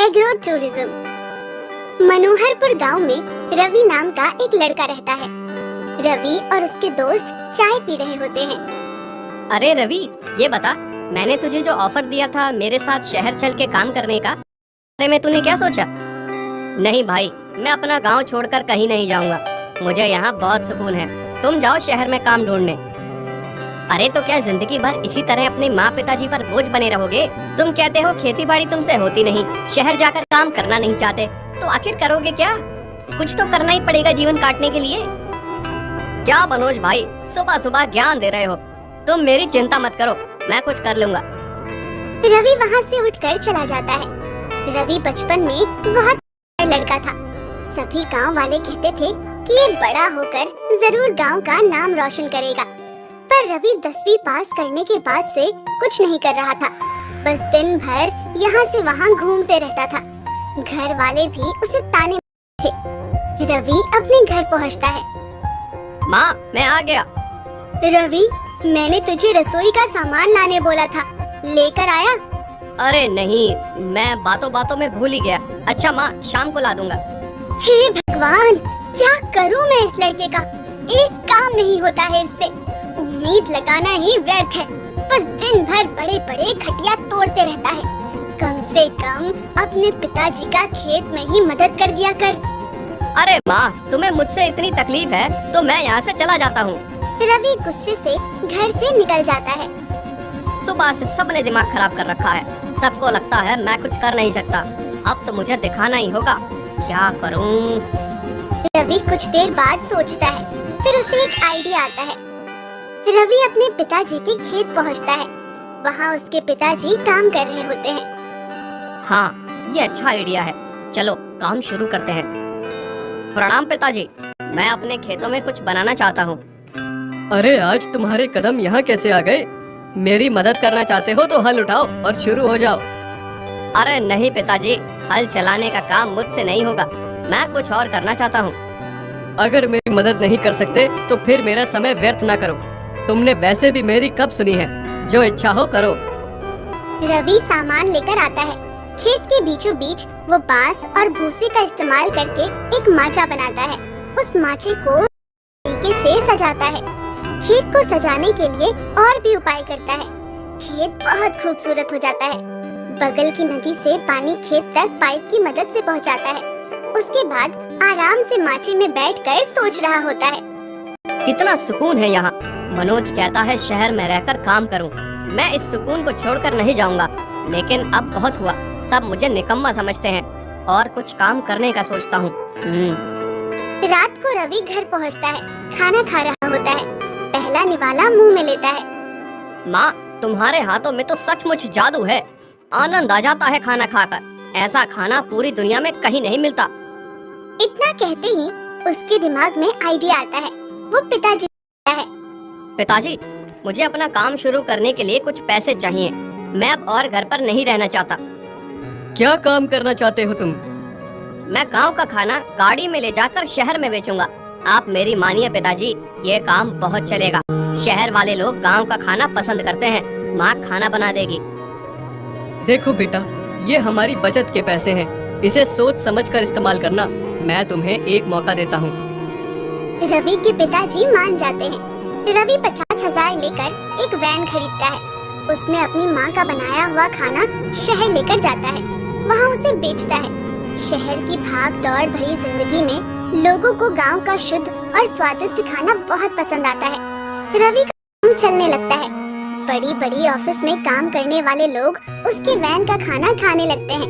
Agro tourism. Manoharpur गांव में रवि नाम का एक लड़का रहता है। रवि और उसके दोस्त चाय पी रहे होते हैं। अरे रवि, ये बता, मैंने तुझे जो ऑफर दिया था मेरे साथ शहर चल के काम करने का, अरे में तूने क्या सोचा? नहीं भाई, मैं अपना गांव छोड़कर कहीं नहीं जाऊंगा। मुझे यहाँ बहुत सुकून है। तुम जाओ शहर में काम ढूंढने। अरे तो क्या जिंदगी भर इसी तरह अपने माँ पिताजी पर बोझ बने रहोगे? तुम कहते हो खेती बाड़ी तुमसे होती नहीं, शहर जाकर काम करना नहीं चाहते, तो आखिर करोगे क्या? कुछ तो करना ही पड़ेगा जीवन काटने के लिए। क्या मनोज भाई, सुबह सुबह ज्ञान दे रहे हो? तुम मेरी चिंता मत करो, मैं कुछ कर लूंगा। रवि वहाँ से उठकर चला जाता है। रवि बचपन में बहुत लड़का था। सभी गांव वाले कहते थे कि ये बड़ा होकर जरूर गांव का नाम रोशन करेगा। पर रवि 10वीं पास करने के बाद से कुछ नहीं कर रहा था। बस दिन भर यहाँ से वहाँ घूमते रहता था। घर वाले भी उसे ताने थे। रवि अपने घर पहुँचता है। माँ, मैं आ गया। रवि, मैंने तुझे रसोई का सामान लाने बोला था, लेकर आया? अरे नहीं, मैं बातों बातों में भूल ही गया। अच्छा माँ, शाम को ला दूंगा। हे भगवान, क्या करूँ मैं इस लड़के का? एक काम नहीं होता है इससे। उम्मीद लगाना ही व्यर्थ है। बस दिन भर बड़े बड़े खटिया तोड़ते रहता है। कम से कम अपने पिताजी का खेत में ही मदद कर दिया कर। अरे माँ, तुम्हें मुझसे इतनी तकलीफ है तो मैं यहाँ से चला जाता हूँ। रवि गुस्से से घर से निकल जाता है। सुबह से सबने दिमाग खराब कर रखा है। सबको लगता है मैं कुछ कर नहीं सकता। अब तो मुझे दिखाना ही होगा, क्या करूँ? रवि कुछ देर बाद सोचता है, फिर उसे एक आइडिया आता है। रवि अपने पिताजी के खेत पहुंचता है। वहाँ उसके पिताजी काम कर रहे होते हैं। हाँ, ये अच्छा आइडिया है। चलो काम शुरू करते हैं। प्रणाम पिताजी, मैं अपने खेतों में कुछ बनाना चाहता हूँ। अरे आज तुम्हारे कदम यहाँ कैसे आ गए? मेरी मदद करना चाहते हो तो हल उठाओ और शुरू हो जाओ। अरे नहीं पिताजी, हल चलाने का काम मुझसे नहीं होगा। मैं कुछ और करना चाहता हूँ। अगर मेरी मदद नहीं कर सकते तो फिर मेरा समय व्यर्थ ना करो। तुमने वैसे भी मेरी कब सुनी है? जो इच्छा हो करो। रवि सामान लेकर आता है। खेत के बीचों बीच वो बांस और भूसे का इस्तेमाल करके एक माचा बनाता है। उस माचे को तरीके से सजाता है। खेत को सजाने के लिए और भी उपाय करता है। खेत बहुत खूबसूरत हो जाता है। बगल की नदी से पानी खेत तक पाइप की मदद से पहुंचाता है। उसके बाद आराम से माचे में बैठकर सोच रहा होता है। कितना सुकून है यहाँ। मनोज कहता है शहर में रहकर काम करूं। मैं इस सुकून को छोड़कर नहीं जाऊंगा। लेकिन अब बहुत हुआ, सब मुझे निकम्मा समझते हैं और कुछ काम करने का सोचता हूँ। रात को रवि घर पहुँचता है। खाना खा रहा होता है। पहला निवाला मुंह में लेता है। माँ, तुम्हारे हाथों में तो सचमुच जादू है। आनंद आ जाता है खाना खाकर। ऐसा खाना पूरी दुनिया में कहीं नहीं मिलता। इतना कहते ही उसके दिमाग में आइडिया आता है। वो पिताजी है। पिताजी, मुझे अपना काम शुरू करने के लिए कुछ पैसे चाहिए। मैं अब और घर पर नहीं रहना चाहता। क्या काम करना चाहते हो तुम? मैं गांव का खाना गाड़ी में ले जाकर शहर में बेचूंगा। आप मेरी मानिए पिताजी, ये काम बहुत चलेगा। शहर वाले लोग गांव का खाना पसंद करते हैं। माँ खाना बना देगी। देखो बेटा, ये हमारी बचत के पैसे हैं। इसे सोच समझकर इस्तेमाल करना। मैं तुम्हें एक मौका देता हूँ। रवि के पिताजी मान जाते हैं। रवि 50,000 लेकर एक वैन खरीदता है। उसमें अपनी माँ का बनाया हुआ खाना शहर लेकर जाता है। वहाँ उसे बेचता है। शहर की भाग दौड़ भरी जिंदगी में लोगों को गांव का शुद्ध और स्वादिष्ट खाना बहुत पसंद आता है। रवि का काम चलने लगता है। बड़ी बड़ी ऑफिस में काम करने वाले लोग उसके वैन का खाना खाने लगते हैं।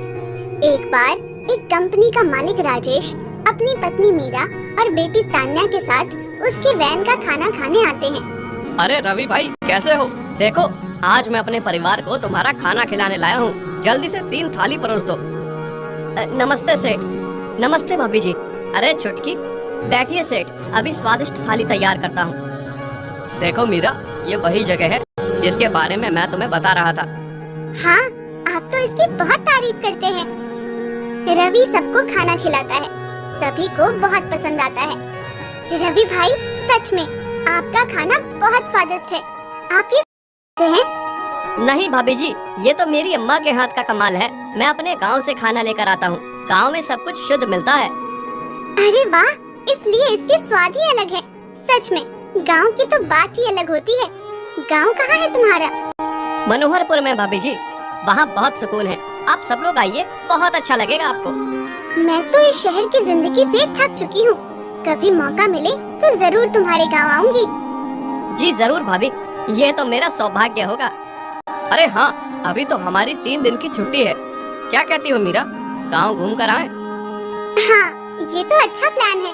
एक बार एक कंपनी का मालिक राजेश अपनी पत्नी मीरा और बेटी तान्या के साथ उसके वैन का खाना खाने आते हैं। अरे रवि भाई, कैसे हो? देखो, आज मैं अपने परिवार को तुम्हारा खाना खिलाने लाया हूँ। जल्दी से 3 थाली परोस दो। नमस्ते सेठ। नमस्ते भाभी जी। अरे छुटकी, बैठिए सेठ, अभी स्वादिष्ट थाली तैयार करता हूँ। देखो मीरा, ये वही जगह है जिसके बारे में मैं तुम्हें बता रहा था। हाँ, आप तो इसकी बहुत तारीफ करते हैं। रवि सबको खाना खिलाता है। सभी को बहुत पसंद आता है। रवि भाई, सच में आपका खाना बहुत स्वादिष्ट है। आप ये हैं? नहीं भाभी जी, ये तो मेरी अम्मा के हाथ का कमाल है। मैं अपने गांव से खाना लेकर आता हूँ। गांव में सब कुछ शुद्ध मिलता है। अरे वाह, इसलिए इसके स्वाद ही अलग है। सच में गांव की तो बात ही अलग होती है। गांव कहाँ है तुम्हारा? मनोहरपुर में भाभी जी, वहाँ बहुत सुकून है। आप सब लोग आइए, बहुत अच्छा लगेगा आपको। मैं तो इस शहर की जिंदगी से थक चुकी हूँ। कभी मौका मिले तो जरूर तुम्हारे गांव आऊंगी। जी जरूर भाभी, ये तो मेरा सौभाग्य होगा। अरे हाँ, अभी तो हमारी 3 दिन की छुट्टी है। क्या कहती हो मीरा, गांव घूम कर आए? हाँ, ये तो अच्छा प्लान है।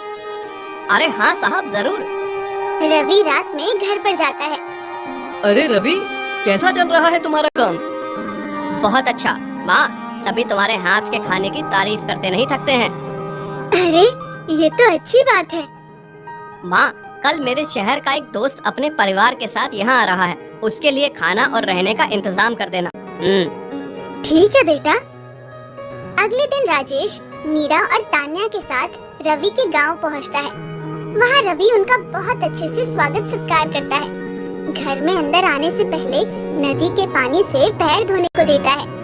अरे हाँ साहब, जरूर। रवि रात में घर पर जाता है। अरे रवि, कैसा चल रहा है तुम्हारा काम? बहुत अच्छा माँ, सभी तुम्हारे हाथ के खाने की तारीफ करते नहीं थकते हैं। अरे ये तो अच्छी बात है। माँ, कल मेरे शहर का एक दोस्त अपने परिवार के साथ यहाँ आ रहा है। उसके लिए खाना और रहने का इंतजाम कर देना। ठीक है बेटा। अगले दिन राजेश मीरा और तान्या के साथ रवि के गांव पहुंचता है। वहाँ रवि उनका बहुत अच्छे से स्वागत सत्कार करता है। घर में अंदर आने से पहले नदी के पानी से पैर धोने को देता है।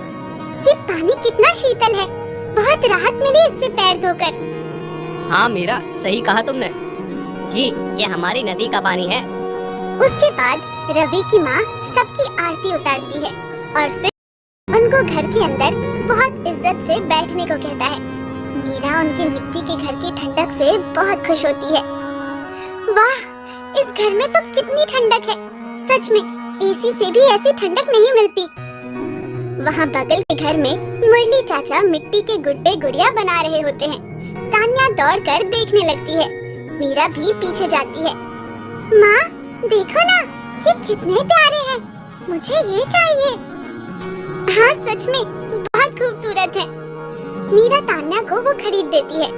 ये पानी कितना शीतल है, बहुत राहत मिली इससे पैर धोकर। हाँ मीरा, सही कहा तुमने। जी, ये हमारी नदी का पानी है। उसके बाद रवि की माँ सबकी आरती उतारती है और फिर उनको घर के अंदर बहुत इज्जत से बैठने को कहता है। मीरा उनकी मिट्टी के घर की ठंडक से बहुत खुश होती है। वाह, इस घर में तो कितनी ठंडक है। सच में एसी से भी ऐसी ठंडक नहीं मिलती। वहाँ बगल के घर में मुरली चाचा मिट्टी के गुड्डे गुड़िया बना रहे होते हैं। तान्या दौड़कर देखने लगती है। मीरा भी पीछे जाती है। माँ देखो ना, ये कितने प्यारे हैं, मुझे ये चाहिए। हाँ सच में बहुत खूबसूरत है। मीरा तान्या को वो खरीद देती है।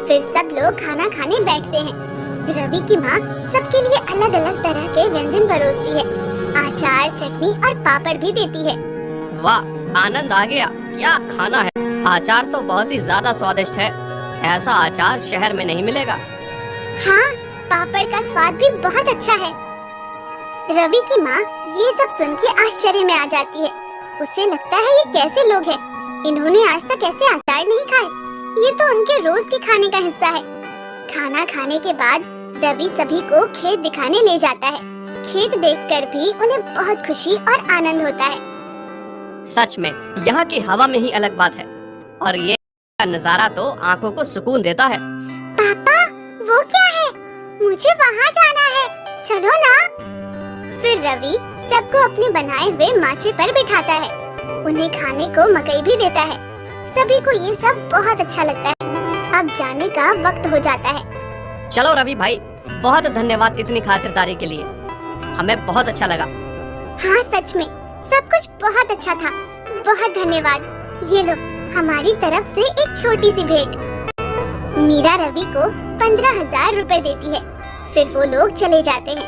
फिर सब लोग खाना खाने बैठते हैं। रवि की माँ सबके लिए अलग अलग तरह के व्यंजन परोसती है। अचार, चटनी और पापड़ भी देती है। वाह, आनंद आ गया। क्या खाना है। अचार तो बहुत ही ज्यादा स्वादिष्ट है। ऐसा अचार शहर में नहीं मिलेगा। हाँ, पापड़ का स्वाद भी बहुत अच्छा है। रवि की माँ ये सब सुन के आश्चर्य में आ जाती है। उसे लगता है ये कैसे लोग हैं? इन्होंने आज तक ऐसे अचार नहीं खाए। ये तो उनके रोज के खाने का हिस्सा है। खाना खाने के बाद रवि सभी को खेत दिखाने ले जाता है। खेत देखकर भी उन्हें बहुत खुशी और आनंद होता है। सच में यहाँ की हवा में ही अलग बात है, और ये नजारा तो आंखों को सुकून देता है। पापा, वो क्या है? मुझे वहाँ जाना है, चलो ना। फिर रवि सबको अपने बनाए हुए माचे पर बिठाता है। उन्हें खाने को मकई भी देता है। सभी को ये सब बहुत अच्छा लगता है। अब जाने का वक्त हो जाता है। चलो रवि भाई, बहुत धन्यवाद इतनी खातिरदारी के लिए। हमें बहुत अच्छा लगा। हाँ सच में सब कुछ बहुत अच्छा था। बहुत धन्यवाद। ये लो हमारी तरफ से एक छोटी सी भेंट। मीरा रवि को 15,000 रुपए देती है। फिर वो लोग चले जाते हैं।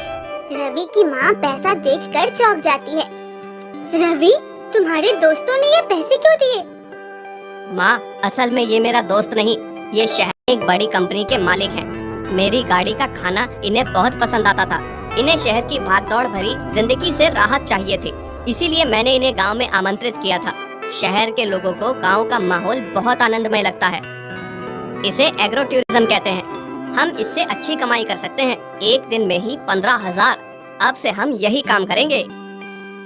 रवि की माँ पैसा देखकर चौंक जाती है। रवि, तुम्हारे दोस्तों ने ये पैसे क्यों दिए? माँ, असल में ये मेरा दोस्त नहीं, ये शहर में एक बड़ी कंपनी के मालिक हैं। मेरी गाड़ी का खाना इन्हें बहुत पसंद आता था। इन्हें शहर की भागदौड़ भरी जिंदगी से राहत चाहिए थी, इसीलिए मैंने इन्हें गांव में आमंत्रित किया था। शहर के लोगों को गांव का माहौल बहुत आनंदमय लगता है। इसे एग्रो टूरिज्म कहते हैं। हम इससे अच्छी कमाई कर सकते हैं। एक दिन में ही 15,000। अब से हम यही काम करेंगे।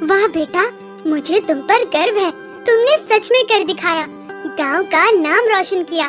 वाह बेटा, मुझे तुम पर गर्व है। तुमने सच में कर दिखाया, गांव का नाम रोशन किया।